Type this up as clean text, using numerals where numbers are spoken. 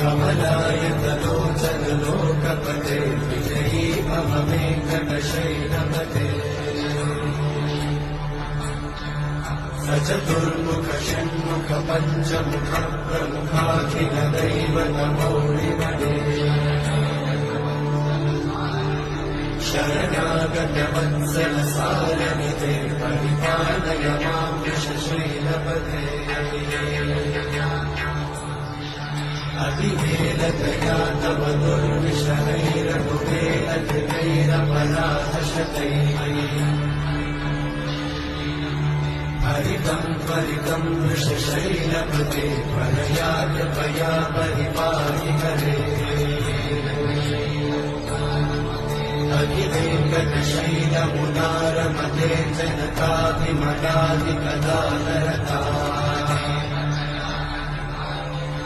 कमलायतलोचनलोकपते विजयी ममवेङ्कटशैलपते सचतुर्मुख षण्मुख पञ्चमुख प्रमुखाखिल दैवतमौलिमणे शरणागत वत्सल सारनिते परिपालय मां वृषशैलपते अतिवेलतया तव दुर्विषहैरघुवेलतिवैरपराधशतैः हरितं त्वरितं वृषशैलपते त्वरया कृपया परिपाहि हरे अखिलेङ्कटशैलमुदारमते जनताभिमदादिकदानरता